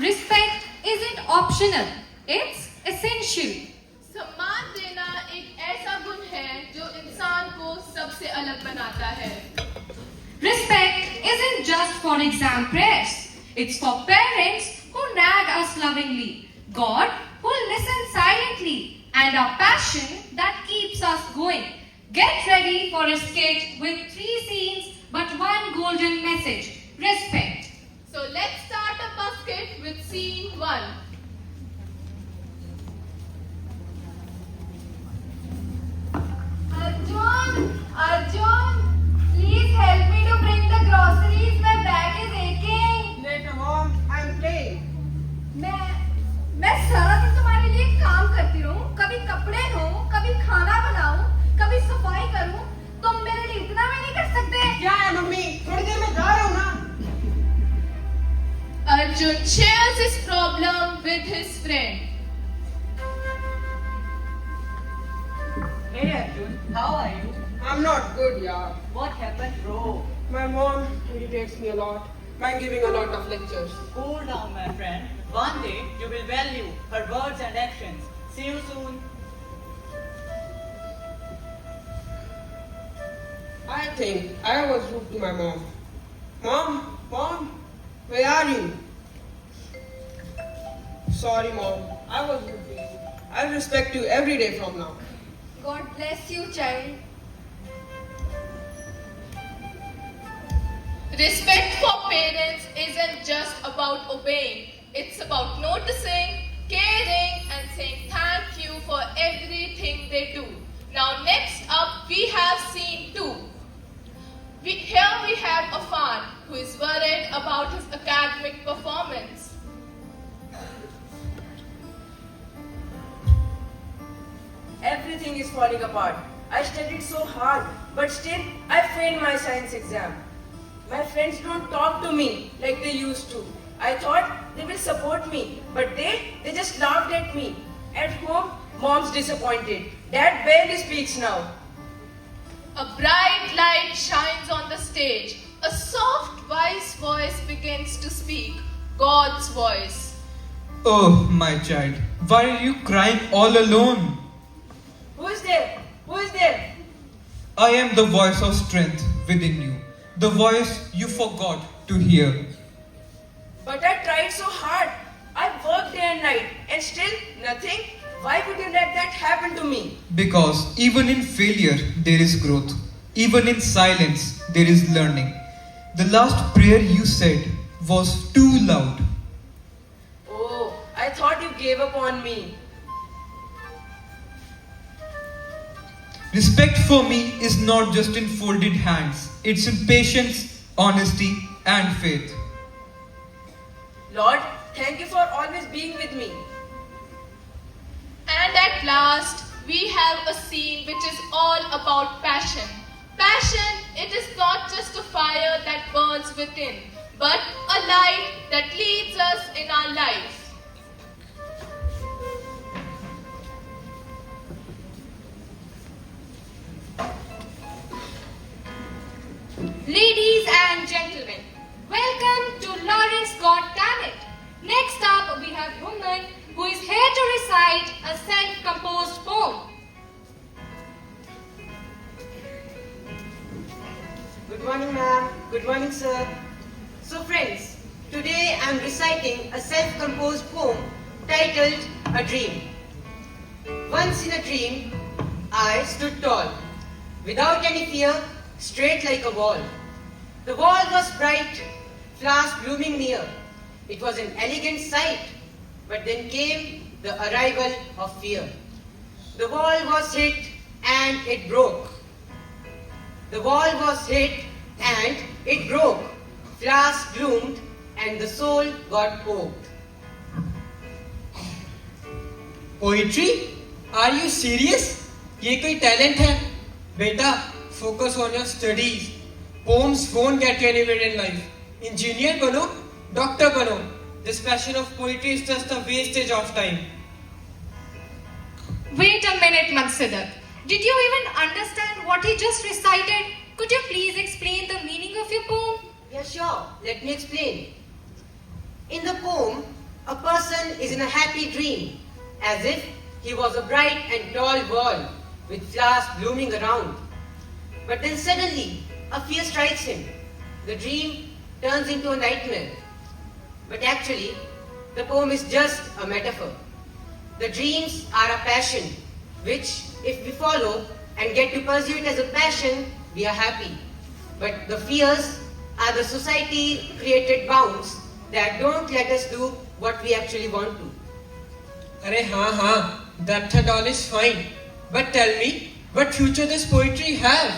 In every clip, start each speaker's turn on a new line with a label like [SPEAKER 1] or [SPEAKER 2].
[SPEAKER 1] Respect isn't optional, it's essential.
[SPEAKER 2] सम्मान देना एक ऐसा गुण है जो इंसान को सबसे अलग बनाता है.
[SPEAKER 1] Respect isn't just for exam press, it's for parents who nag us lovingly, God who listens silently, and a passion that keeps us going. Get ready for a skit with 3 scenes but one golden message: respect.
[SPEAKER 2] So let's start a basket with scene 1.
[SPEAKER 3] Arjun, please help me to bring the groceries. My back is aching.
[SPEAKER 4] Later, Mom, I'm playing.
[SPEAKER 3] मैं सारा दिन तुम्हारे लिए काम करती रहूं, कभी कपड़े धोऊं, कभी खाना बनाऊं, कभी सफाई करूं. तुम मेरे लिए इतना भी नहीं कर सकते?
[SPEAKER 4] क्या है मम्मी? थोड़ी देर में जा रहा हूँ ना.
[SPEAKER 2] Arjun shares his problem with his friend.
[SPEAKER 5] Hey Arjun, how are you?
[SPEAKER 4] I'm not good, yeah.
[SPEAKER 5] What happened, bro?
[SPEAKER 4] My mom irritates me a lot by giving a lot of lectures.
[SPEAKER 5] Cool down, my friend. One day you will value her words and actions. See you soon.
[SPEAKER 4] I think I was rude to my mom. Mom, where are you? Sorry, Mom. I was rude to you. I'll respect you every day from now.
[SPEAKER 3] God bless you, child.
[SPEAKER 2] Respect for parents isn't just about obeying. It's about noticing, caring, and saying thank you for everything they do. Now next up we have scene 2. Here we have Afan, who is worried about his academic performance.
[SPEAKER 6] Everything is falling apart. I studied so hard, but still I failed my science exam. My friends don't talk to me like they used to. I thought they will support me, but they just laughed at me. At home, mom's disappointed. Dad barely speaks now.
[SPEAKER 2] A bright light shines on the stage. A soft, wise voice begins to speak. God's voice.
[SPEAKER 7] Oh, my child, why are you crying all alone?
[SPEAKER 6] Who is there? Who is there?
[SPEAKER 7] I am the voice of strength within you, the voice you forgot to hear.
[SPEAKER 6] But I tried so hard. I worked day and night, and still nothing. Why would you let that happen to me?
[SPEAKER 7] Because even in failure, there is growth. Even in silence, there is learning. The last prayer you said was too loud.
[SPEAKER 6] Oh, I thought you gave up on me.
[SPEAKER 7] Respect for me is not just in folded hands, it's in patience, honesty, and faith.
[SPEAKER 6] Lord, thank you for always being with me.
[SPEAKER 2] And at last, we have a scene which is all about passion. Passion, it is not just a fire that burns within, but a light that leads us in our life.
[SPEAKER 1] Ladies and gentlemen, welcome to Lawrence Got Talent. Next up, we have a woman who is here to recite a self-composed poem.
[SPEAKER 8] Good morning, ma'am. Good morning, sir. So, friends, today I am reciting a self-composed poem titled A Dream. Once in a dream, I stood tall, without any fear, straight like a wall. The wall was bright, flowers blooming near. It was an elegant sight, but then came the arrival of fear. The wall was hit and it broke. The wall was hit and it broke. Flowers bloomed and the soul got poked.
[SPEAKER 4] Poetry? Are you serious? ये कोई talent है? बेटा, focus on your studies. Poems won't get you anywhere in life. Engineer बनो, doctor बनो. This passion of poetry is just a wastage of time.
[SPEAKER 1] Wait a minute, Maksadak. Did you even understand what he just recited? Could you please explain the meaning of your poem?
[SPEAKER 8] Yeah, sure. Let me explain. In the poem, a person is in a happy dream, as if he was a bright and tall wall with flowers blooming around. But then suddenly, a fear strikes him. The dream turns into a nightmare. But actually, the poem is just a metaphor. The dreams are a passion, which, if we follow and get to pursue it as a passion, we are happy. But the fears are the society-created bounds that don't let us do what we actually want to.
[SPEAKER 4] Arey हाँ, that and all is fine. But tell me, what future does poetry have?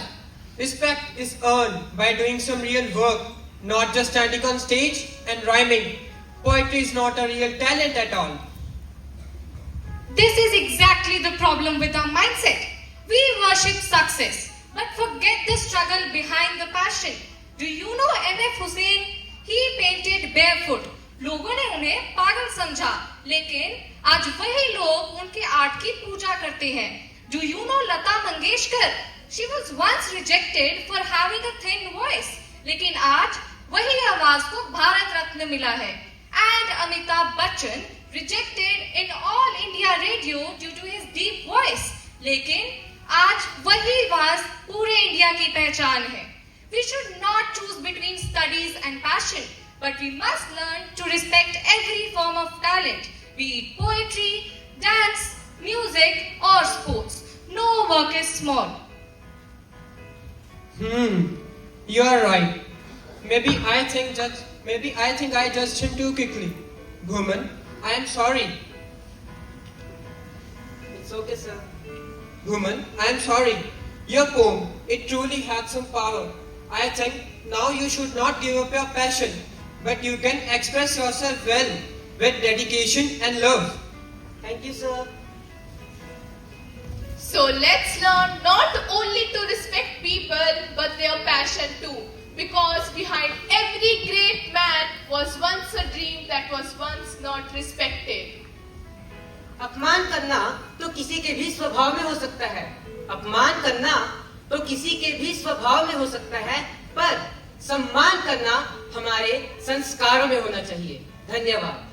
[SPEAKER 4] Respect is earned by doing some real work, not just standing on stage and rhyming. Poetry is not a real talent at all.
[SPEAKER 1] This is exactly the problem with our mindset. We worship success, but forget the struggle behind the passion. Do you know M.F. Hussain? He painted barefoot. लोगों ने उन्हें पागल समझा, लेकिन आज वही लोग उनके आर्ट की पूजा करते हैं. Do you know Lata Mangeshkar? She was once rejected for having a thin voice, लेकिन आज वही आवाज को भारत रत्न मिला है. And Amitabh Bachchan, rejected in all India radio due to his deep voice, लेकिन आज वही आवाज पूरे इंडिया की पहचान है. We should not choose between studies and passion, but we must learn to respect every form of talent, be it poetry, dance, music, or sports. No work is small.
[SPEAKER 4] You are right. Maybe I think I judged him too quickly. Bhuman, I am sorry.
[SPEAKER 8] It's okay, sir.
[SPEAKER 4] Bhuman, I am sorry. Your poem, it truly had some power. I think now you should not give up your passion, but you can express yourself well, with dedication and love.
[SPEAKER 8] Thank you, sir.
[SPEAKER 2] So let's learn not only to respect people but their passion too. Because behind every great man was once a dream that was once not respected.
[SPEAKER 8] अपमान करना तो किसी के भी स्वभाव में हो सकता है. अपमान करना तो किसी के भी स्वभाव में हो सकता है, पर सम्मान करना हमारे संस्कारों में होना चाहिए. धन्यवाद.